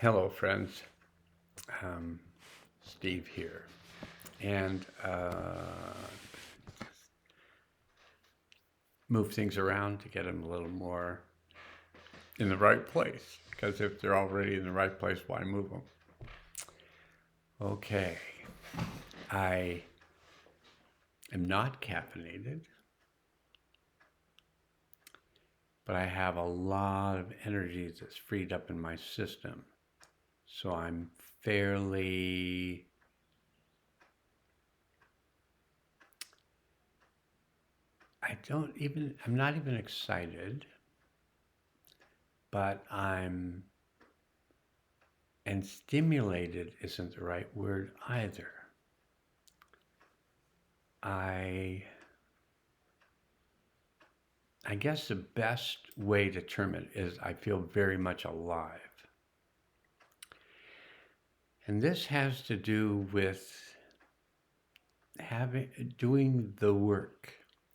Hello, friends. Steve here. And move things around to get them a little more in the right place. Because if they're already in the right place, why move them? Okay. I am not caffeinated, but I have a lot of energy that's freed up in my system. So I'm fairly I'm not even excited, but and stimulated isn't the right word either. I I guess the best way to term it is I feel very much alive. And this has to do with doing the work.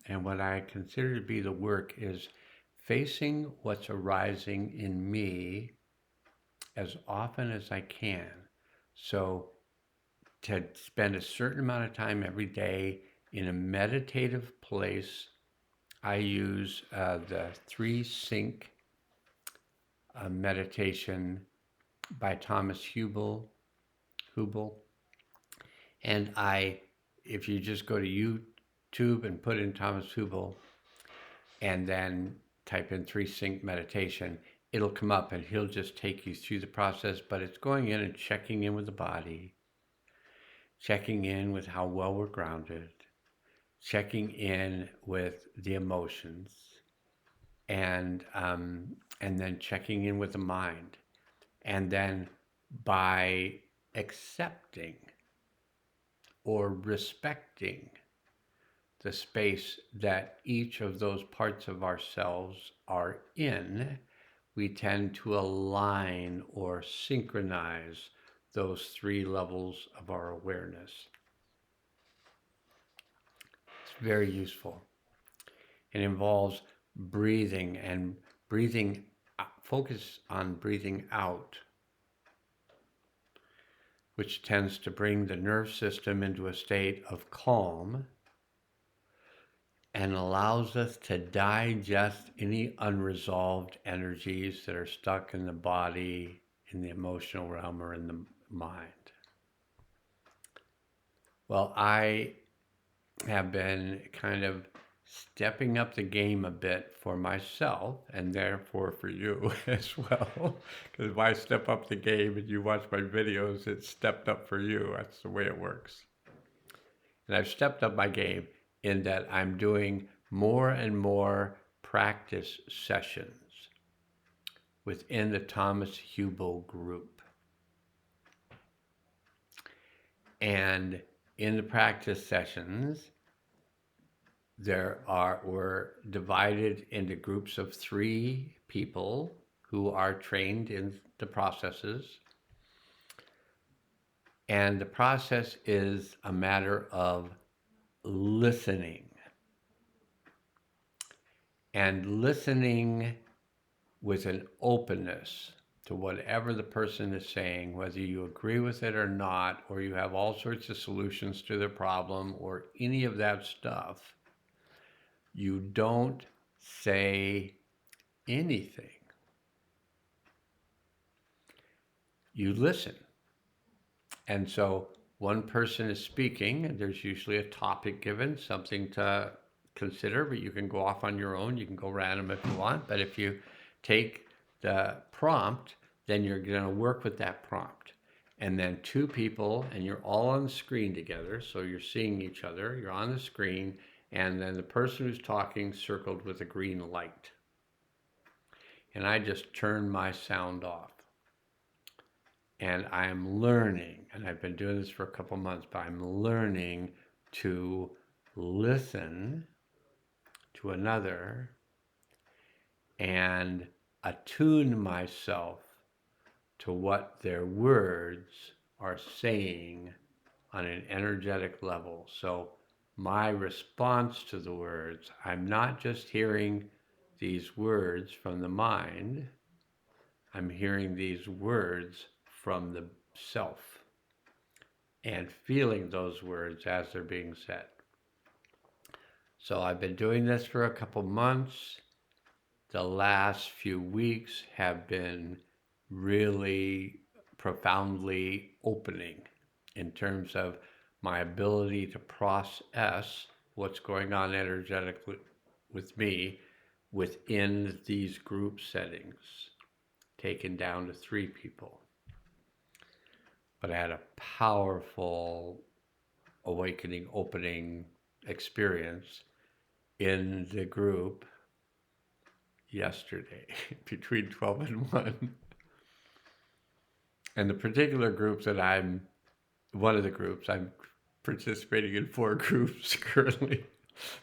And what I consider to be the work is facing what's arising in me as often as I can. So to spend a certain amount of time every day in a meditative place, I use the 3 Sync meditation by Thomas Hubel. And if you just go to YouTube and put in Thomas Hubel and then type in 3 Sync meditation, it'll come up and he'll just take you through the process. But it's going in and checking in with the body, checking in with how well we're grounded, checking in with the emotions, and then checking in with the mind. And then by accepting or respecting the space that each of those parts of ourselves are in, we tend to align or synchronize those 3 levels of our awareness. It's very useful. It involves breathing and focus on breathing out, which tends to bring the nerve system into a state of calm and allows us to digest any unresolved energies that are stuck in the body, in the emotional realm, or in the mind. Well, I have been kind of stepping up the game a bit for myself and therefore for you as well. Because if I step up the game and you watch my videos, it's stepped up for you. That's the way it works. And I've stepped up my game in that I'm doing more and more practice sessions within the Thomas Hubel group. And in the practice sessions, we're divided into groups of 3 people who are trained in the processes. And the process is a matter of listening. And listening with an openness to whatever the person is saying, whether you agree with it or not, or you have all sorts of solutions to their problem, or any of that stuff. You don't say anything. You listen. And so one person is speaking, and there's usually a topic given, something to consider, but you can go off on your own. You can go random if you want. But if you take the prompt, then you're going to work with that prompt. And then 2 people, and you're all on the screen together. So you're seeing each other. You're on the screen. And then the person who's talking circled with a green light. And I just turn my sound off. And I'm learning, and I've been doing this for a couple months, but I'm learning to listen to another and attune myself to what their words are saying on an energetic level. So my response to the words, I'm not just hearing these words from the mind, I'm hearing these words from the self and feeling those words as they're being said. So I've been doing this for a couple months. The last few weeks have been really profoundly opening in terms of my ability to process what's going on energetically with me within these group settings, taken down to 3 people. But I had a powerful awakening, opening experience in the group yesterday between 12 and 1. And the particular group that one of the groups, I'm participating in 4 groups currently,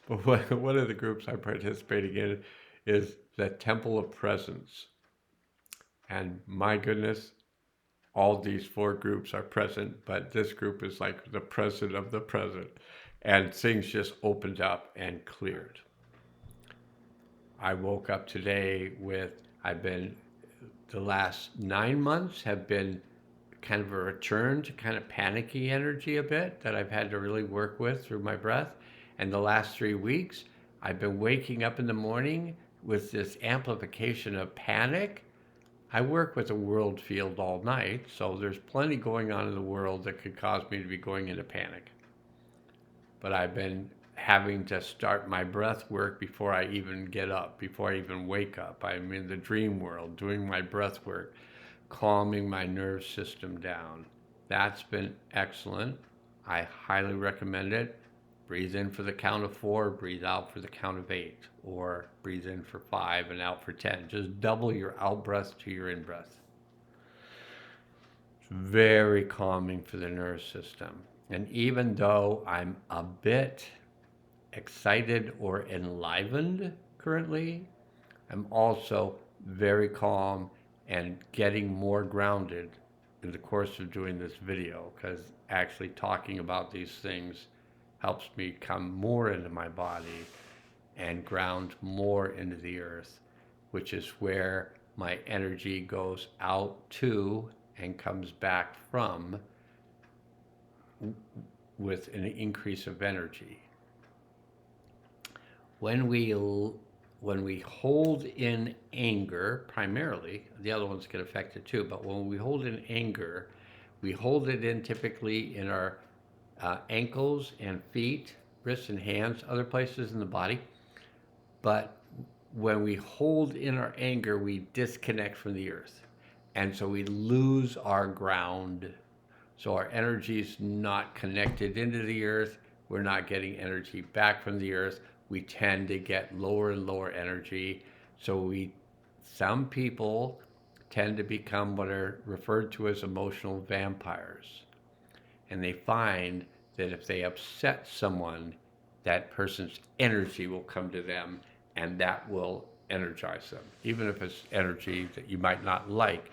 but one of the groups I'm participating in is the Temple of Presence. And my goodness, all these 4 groups are present, but this group is like the present of the present. And things just opened up and cleared. I woke up today the last 9 months have been kind of a return to kind of panicky energy a bit that I've had to really work with through my breath. And the last 3 weeks, I've been waking up in the morning with this amplification of panic. I work with a world field all night, so there's plenty going on in the world that could cause me to be going into panic. But I've been having to start my breath work before I even get up, before I even wake up. I'm in the dream world doing my breath work, calming my nerve system down. That's been excellent. I highly recommend it. Breathe in for the count of 4, breathe out for the count of 8, or breathe in for 5 and out for 10. Just double your out breath to your in breath. It's very calming for the nerve system. And even though I'm a bit excited or enlivened currently, I'm also very calm and getting more grounded in the course of doing this video, because actually talking about these things helps me come more into my body and ground more into the earth, which is where my energy goes out to and comes back from with an increase of energy. When we hold in anger, primarily, the other ones get affected too, but when we hold in anger, we hold it in typically in our ankles and feet, wrists and hands, other places in the body. But when we hold in our anger, we disconnect from the earth. And so we lose our ground. So our energy is not connected into the earth. We're not getting energy back from the earth. We tend to get lower and lower energy. So some people tend to become what are referred to as emotional vampires. And they find that if they upset someone, that person's energy will come to them, and that will energize them. Even if it's energy that you might not like,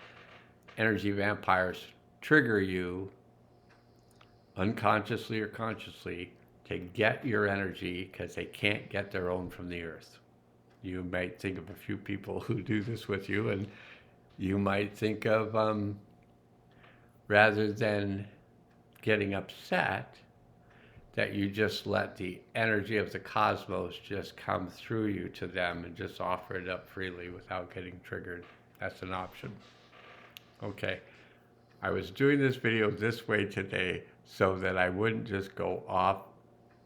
energy vampires trigger you unconsciously or consciously to get your energy because they can't get their own from the earth. You might think of a few people who do this with you, and you might think of, rather than getting upset, that you just let the energy of the cosmos just come through you to them and just offer it up freely without getting triggered. That's an option. Okay, I was doing this video this way today so that I wouldn't just go off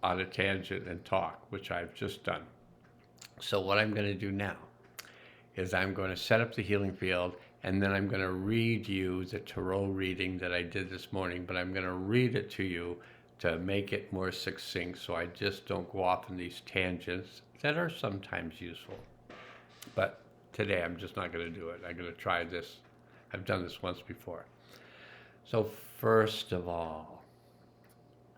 on a tangent and talk, which I've just done. So what I'm going to do now is I'm going to set up the healing field, and then I'm going to read you the tarot reading that I did this morning, but I'm going to read it to you to make it more succinct so I just don't go off on these tangents that are sometimes useful. But today I'm just not going to do it. I'm going to try this. I've done this once before. So first of all,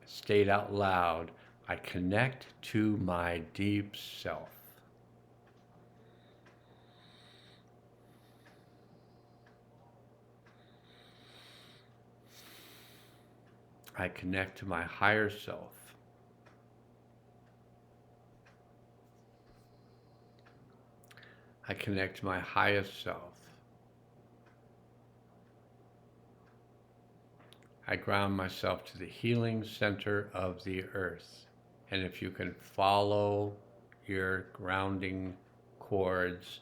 state out loud, I connect to my deep self. I connect to my higher self. I connect to my highest self. I ground myself to the healing center of the earth. And if you can follow your grounding cords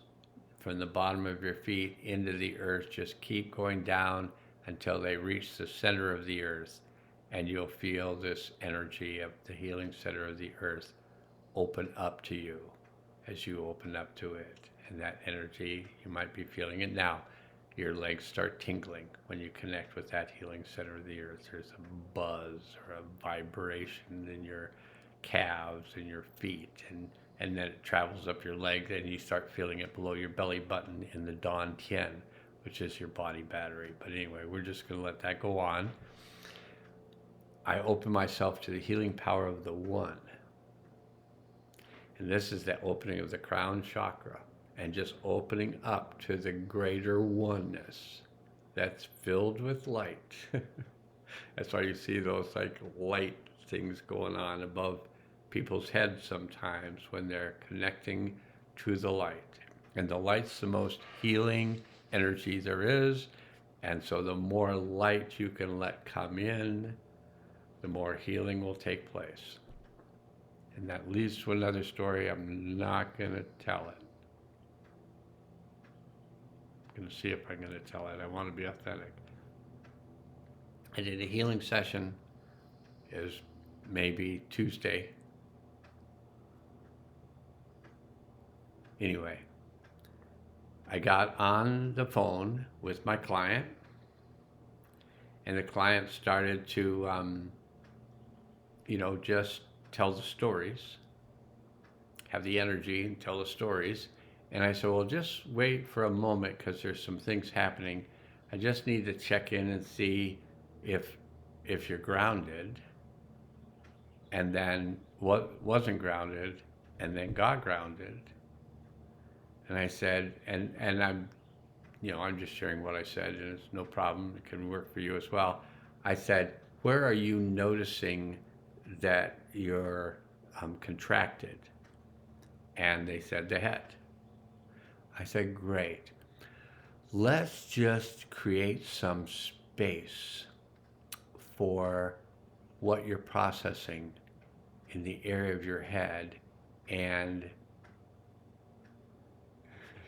from the bottom of your feet into the earth, just keep going down until they reach the center of the earth. And you'll feel this energy of the healing center of the earth open up to you as you open up to it. And that energy, you might be feeling it now. Your legs start tingling when you connect with that healing center of the earth. There's a buzz or a vibration in your calves and your feet, and then it travels up your legs, and you start feeling it below your belly button in the Dan Tian, which is your body battery. But anyway, we're just going to let that go on. I open myself to the healing power of the One. And this is the opening of the crown chakra. And just opening up to the greater oneness that's filled with light. That's why you see those like light things going on above people's heads sometimes when they're connecting to the light. And the light's the most healing energy there is. And so the more light you can let come in, the more healing will take place. And that leads to another story. I'm not going to tell it. I'm going to see if I'm going to tell it. I want to be authentic. I did a healing session. It was maybe Tuesday. Anyway, I got on the phone with my client, and the client started to, just tell the stories, have the energy and tell the stories. And I said, well, just wait for a moment because there's some things happening. I just need to check in and see if you're grounded, and then what wasn't grounded, and then got grounded. And I said, and I'm just sharing what I said, and it's no problem. It can work for you as well. I said, where are you noticing that you're contracted? And they said the head. I said, great. Let's just create some space for what you're processing in the area of your head. And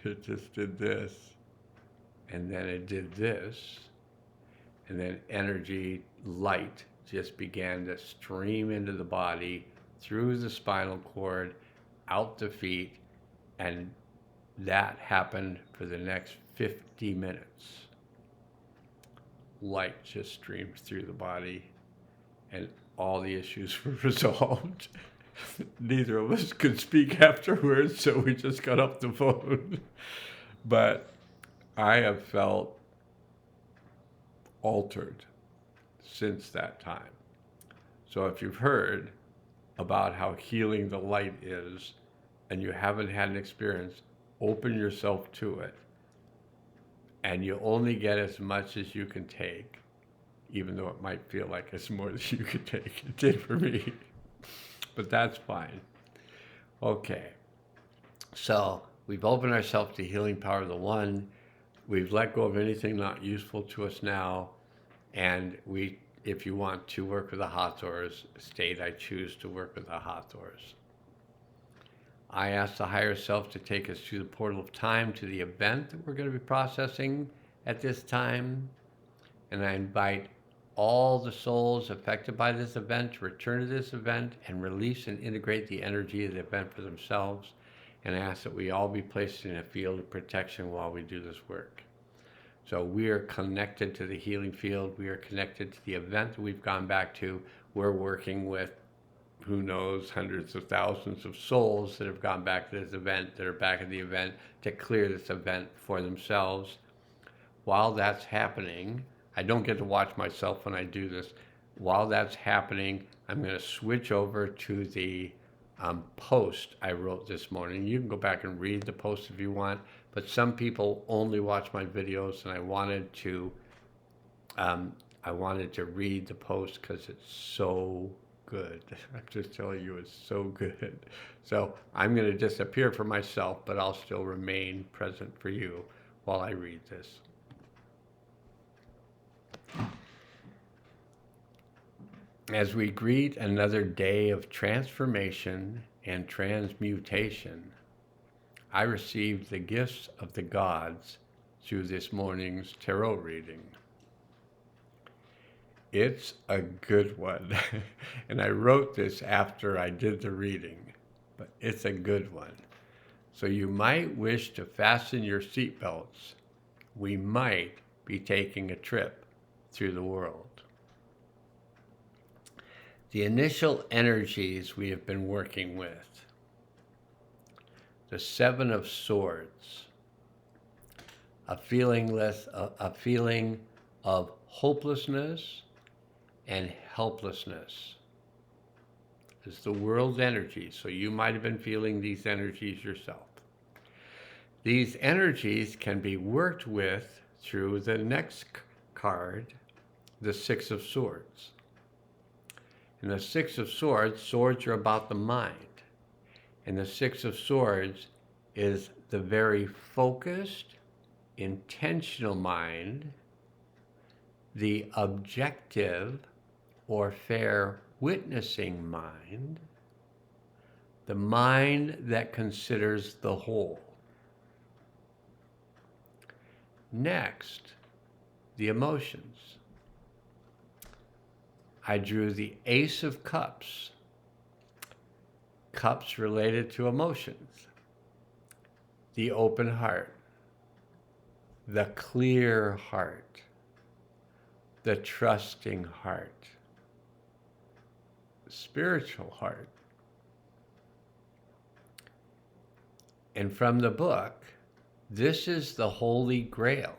it just did this. And then it did this. And then energy, light, just began to stream into the body, through the spinal cord, out the feet, and that happened for the next 50 minutes. Light just streamed through the body, and all the issues were resolved. Neither of us could speak afterwards, so we just got off the phone. But I have felt altered since that time. So if you've heard about how healing the light is, and you haven't had an experience, open yourself to it. And you only get as much as you can take, even though it might feel like it's more than you can take. It did for me. But that's fine. Okay. So we've opened ourselves to the healing power of the One. We've let go of anything not useful to us now. And if you want to work with the Hathors, state I choose to work with the Hathors. I ask the higher self to take us through the portal of time to the event that we're going to be processing at this time. And I invite all the souls affected by this event to return to this event and release and integrate the energy of the event for themselves. And I ask that we all be placed in a field of protection while we do this work. So we are connected to the healing field. We are connected to the event that we've gone back to. We're working with, who knows, hundreds of thousands of souls that have gone back to this event, that are back at the event, to clear this event for themselves. While that's happening, I don't get to watch myself when I do this. While that's happening, I'm going to switch over to the post I wrote this morning. You can go back and read the post if you want, but some people only watch my videos, and I wanted to read the post because it's so good. I'm just telling you, it's so good. So I'm going to disappear for myself, but I'll still remain present for you while I read this. As we greet another day of transformation and transmutation, I received the gifts of the gods through this morning's tarot reading. It's a good one. And I wrote this after I did the reading, but it's a good one. So you might wish to fasten your seatbelts. We might be taking a trip through the world. The initial energies we have been working with. The Seven of Swords. A feeling of hopelessness and helplessness. It's the world's energy, so you might have been feeling these energies yourself. These energies can be worked with through the next card, the Six of Swords. And the Six of Swords, swords are about the mind. And the Six of Swords is the very focused, intentional mind, the objective or fair witnessing mind, the mind that considers the whole. Next, the emotions. I drew the Ace of Cups, cups related to emotions, the open heart, the clear heart, the trusting heart, spiritual heart. And from the book, this is the Holy Grail,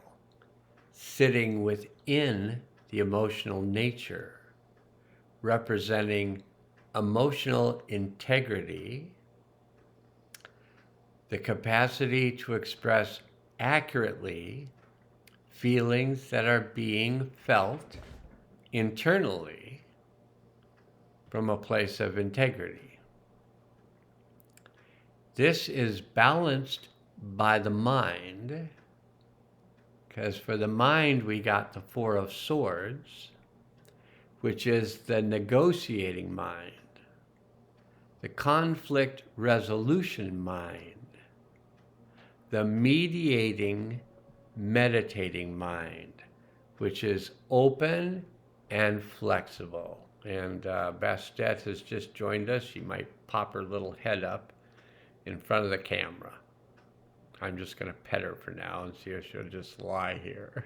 sitting within the emotional nature, representing emotional integrity, the capacity to express accurately feelings that are being felt internally from a place of integrity. This is balanced by the mind, because for the mind we got the Four of Swords, which is the negotiating mind, the conflict resolution mind, the mediating, meditating mind, which is open and flexible. And Bastet has just joined us. She might pop her little head up in front of the camera. I'm just going to pet her for now and see if she'll just lie here.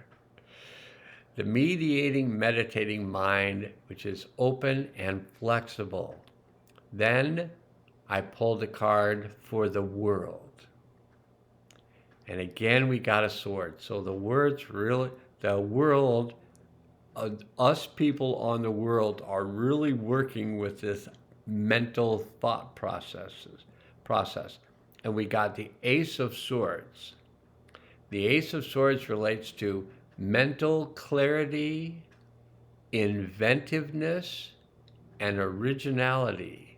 The mediating, meditating mind, which is open and flexible. Then I pulled a card for the world. And again, we got a sword. So the world, us people on the world are really working with this mental thought process. And we got the Ace of Swords. The Ace of Swords relates to mental clarity, inventiveness, and originality.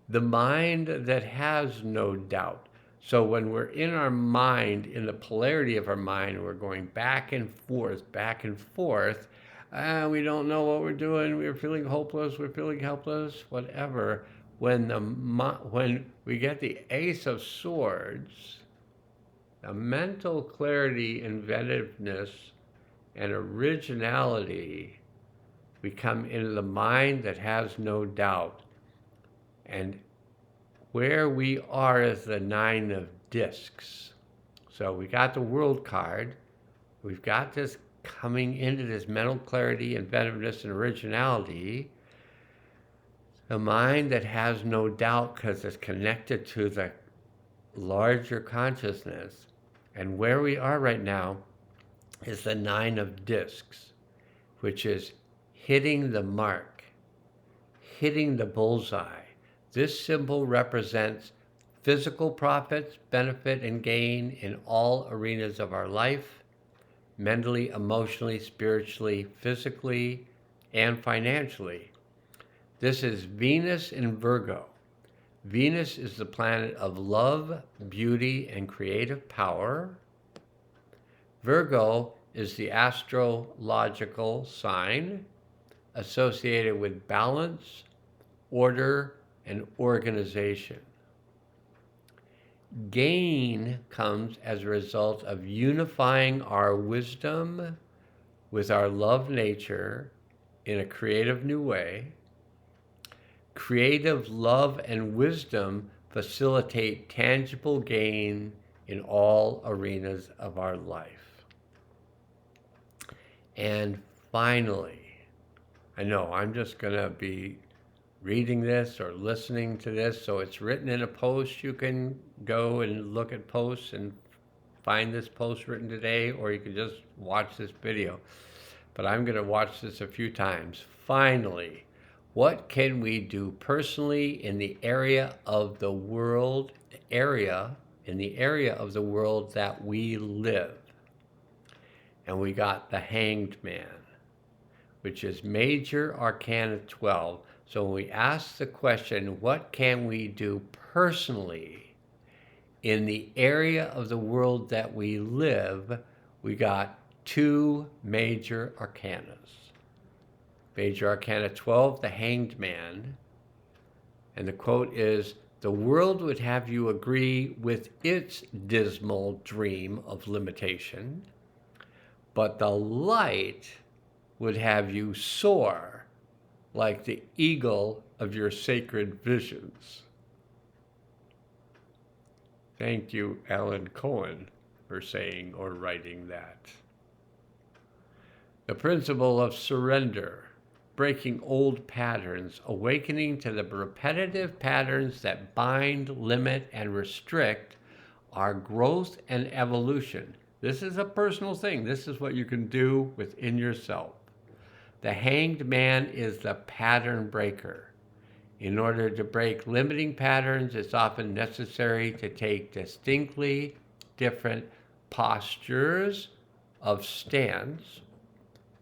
The mind that has no doubt. So when we're in our mind, in the polarity of our mind, we're going back and forth, we don't know what we're doing, we're feeling hopeless, we're feeling helpless, whatever. When we get the Ace of Swords, the mental clarity, inventiveness, and originality, we come into the mind that has no doubt. And where we are is the Nine of Discs. So we got the World card. We've got this coming into this mental clarity, inventiveness, and originality. The mind that has no doubt because it's connected to the larger consciousness. And where we are right now is the Nine of Discs, which is hitting the mark, hitting the bullseye. This symbol represents physical profits, benefit, and gain in all arenas of our life, mentally, emotionally, spiritually, physically, and financially. This is Venus in Virgo. Venus is the planet of love, beauty, and creative power. Virgo is the astrological sign associated with balance, order, and organization. Gain comes as a result of unifying our wisdom with our love nature in a creative new way. Creative love and wisdom facilitate tangible gain in all arenas of our life. And finally, I know I'm just going to be reading this or listening to this, so it's written in a post. You can go and look at posts and find this post written today, or you can just watch this video. But I'm going to watch this a few times. Finally, what can we do personally in the area of the world, in the area of the world that we live? And we got the Hanged Man, which is Major Arcana 12. So when we ask the question, what can we do personally in the area of the world that we live, we got 2 major arcanas. Major Arcana 12, the Hanged Man. And the quote is, "The world would have you agree with its dismal dream of limitation, but the light would have you soar like the eagle of your sacred visions." Thank you, Alan Cohen, for saying or writing that. The principle of surrender, breaking old patterns, awakening to the repetitive patterns that bind, limit, and restrict our growth and evolution. This is a personal thing. This is what you can do within yourself. The Hanged Man is the pattern breaker. In order to break limiting patterns, it's often necessary to take distinctly different postures of stance,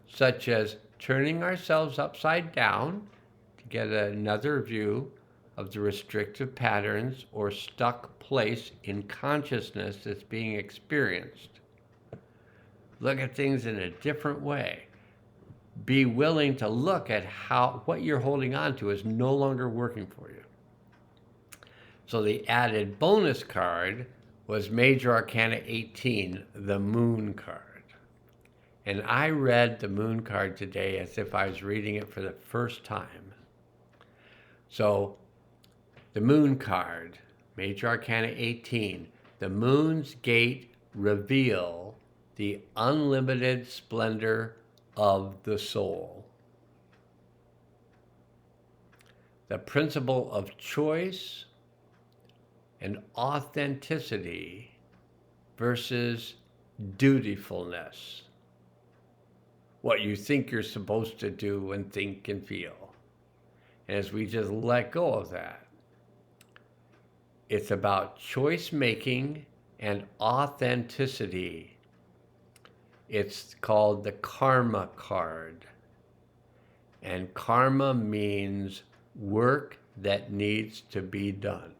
such as turning ourselves upside down to get another view of the restrictive patterns or stuck place in consciousness that's being experienced. Look at things in a different way. Be willing to look at how what you're holding on to is no longer working for you. So the added bonus card was Major Arcana 18, the Moon card. And I read the Moon card today as if I was reading it for the first time. So the Moon card, Major Arcana 18, the Moon's gate reveal the unlimited splendor of the soul. The principle of choice and authenticity versus dutifulness. What you think you're supposed to do and think and feel. And as we just let go of that, it's about choice making and authenticity. It's called the Karma card. And karma means work that needs to be done.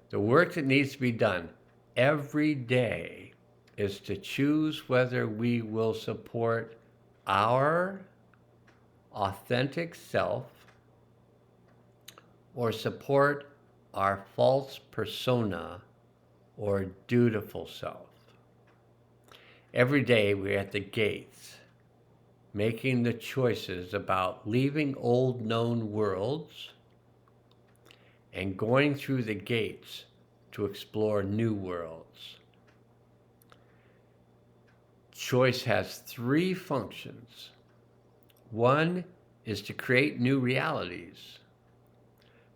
The work that needs to be done every day is to choose whether we will support our authentic self or support our false persona or dutiful self. Every day we're at the gates, making the choices about leaving old known worlds and going through the gates to explore new worlds. Choice has 3 functions. 1 is to create new realities.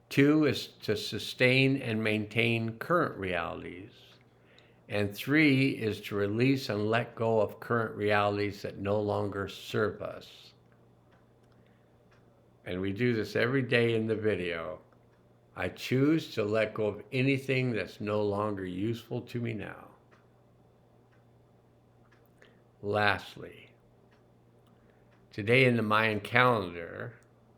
2 is to sustain and maintain current realities. And 3 is to release and let go of current realities that no longer serve us. And we do this every day in the video. I choose to let go of anything that's no longer useful to me now. Lastly, today in the Mayan calendar,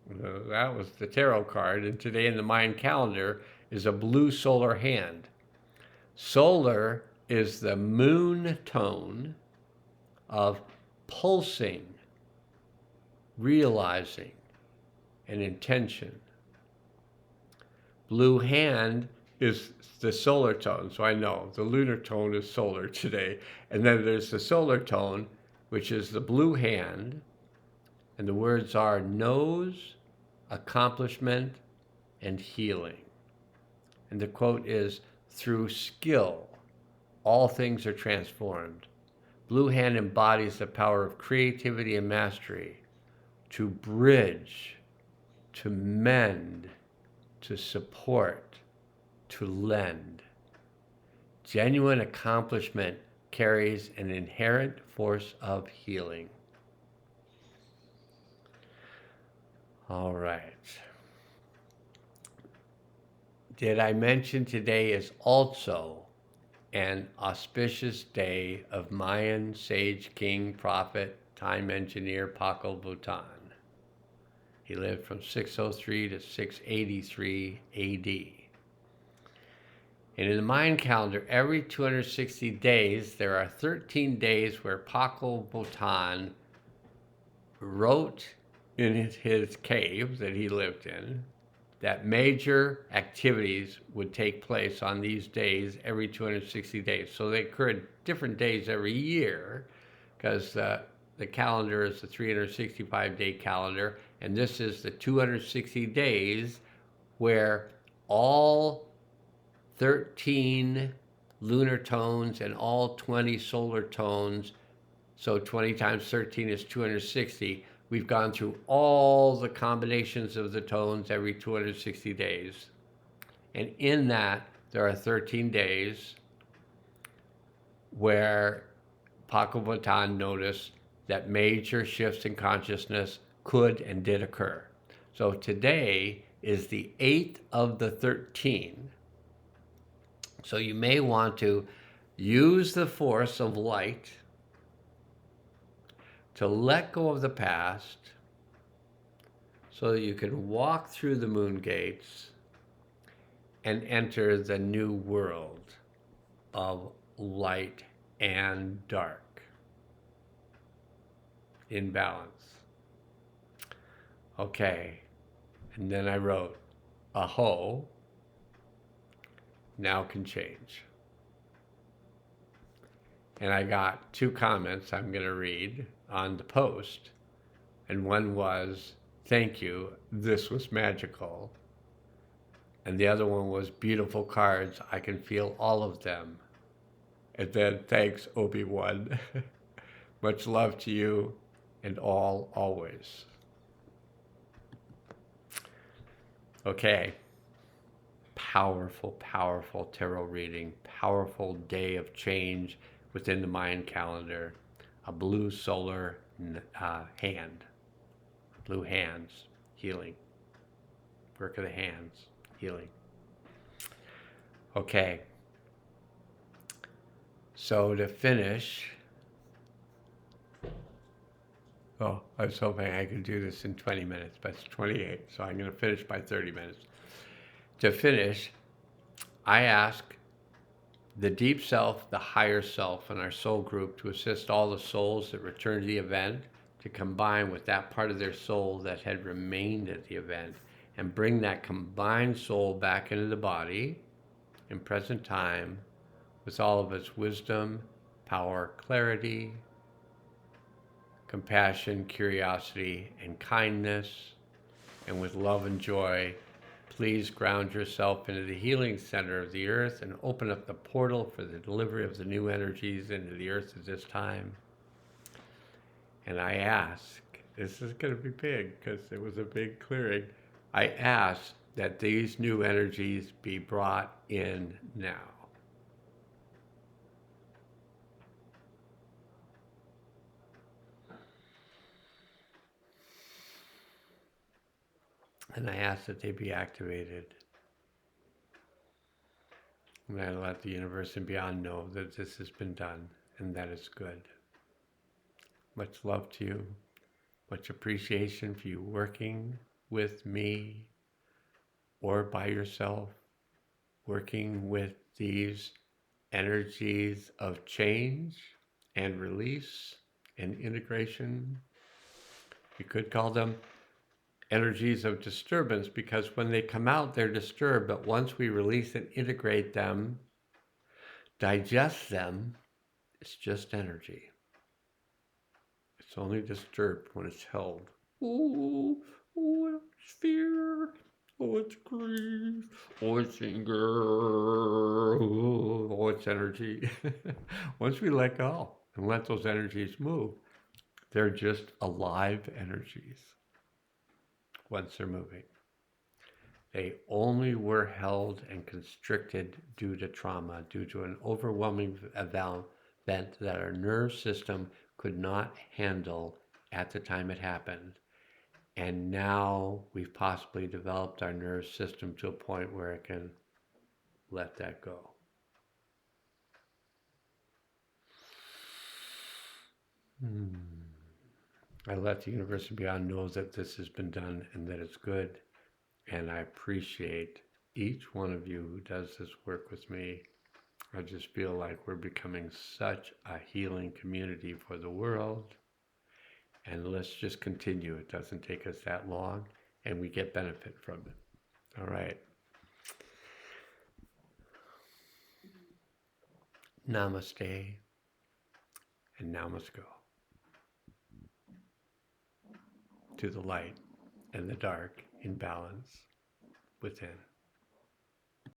that was the tarot card, and today in the Mayan calendar is a blue solar hand. Solar is the moon tone of pulsing realizing, and intention. Blue hand is the solar tone, so I know the lunar tone is solar today. And then there's the solar tone, which is the blue hand, and the words are nose, accomplishment, and healing. And the quote is, through skill, all things are transformed. Blue hand embodies the power of creativity and mastery to bridge, to mend, to support, to lend. Genuine accomplishment carries an inherent force of healing. All right. Did I mention today is also an auspicious day of Mayan sage king, prophet, time engineer Paco Bhutan. He lived from 603 to 683 AD. And in the Mayan calendar, every 260 days, there are 13 days where Paco Bhutan wrote in his cave that he lived in that major activities would take place on these days every 260 days. So they occurred different days every year because the calendar is the 365-day calendar, and this is the 260 days where all 13 lunar tones and all 20 solar tones, so 20 times 13 is 260. We've gone through all the combinations of the tones every 260 days. And in that, there are 13 days where Paco Bhutan noticed that major shifts in consciousness could and did occur. So today is the 8th of the 13. So you may want to use the force of light to let go of the past so that you can walk through the moon gates and enter the new world of light and dark in balance. Okay, and then I wrote, Aho now can change. And I got 2 comments I'm going to read on the post. And one was, thank you, this was magical. And the other one was, beautiful cards, I can feel all of them. And then, thanks, Obi-Wan. Much love to you and all, always. Okay. Powerful, powerful tarot reading. Powerful day of change within the Mayan calendar. A blue solar hand. Blue hands, healing. Work of the hands, healing. Okay. So to finish, I was hoping I could do this in 20 minutes, but it's 28, so I'm going to finish by 30 minutes. To finish, I ask the deep self, the higher self, and our soul group to assist all the souls that return to the event to combine with that part of their soul that had remained at the event and bring that combined soul back into the body in present time with all of its wisdom, power, clarity, compassion, curiosity, and kindness, and with love and joy. Please ground yourself into the healing center of the earth and open up the portal for the delivery of the new energies into the earth at this time. And I ask, this is going to be big because it was a big clearing. I ask that these new energies be brought in now. And I ask that they be activated. And I let the universe and beyond know that this has been done and that it's good. Much love to you. Much appreciation for you working with me or by yourself, working with these energies of change and release and integration. You could call them energies of disturbance, because when they come out, they're disturbed. But once we release and integrate them, digest them, it's just energy. It's only disturbed when it's held. Oh, it's fear. Oh, it's grief. Oh, it's anger. Oh, it's energy. Once we let go and let those energies move, they're just alive energies once they're moving. They only were held and constricted due to trauma, due to an overwhelming event that our nerve system could not handle at the time it happened. And now we've possibly developed our nerve system to a point where it can let that go. I let the universe and beyond know that this has been done and that it's good. And I appreciate each one of you who does this work with me. I just feel like we're becoming such a healing community for the world. And let's just continue. It doesn't take us that long, and we get benefit from it. All right. Namaste. And now must go to the light and the dark in balance within.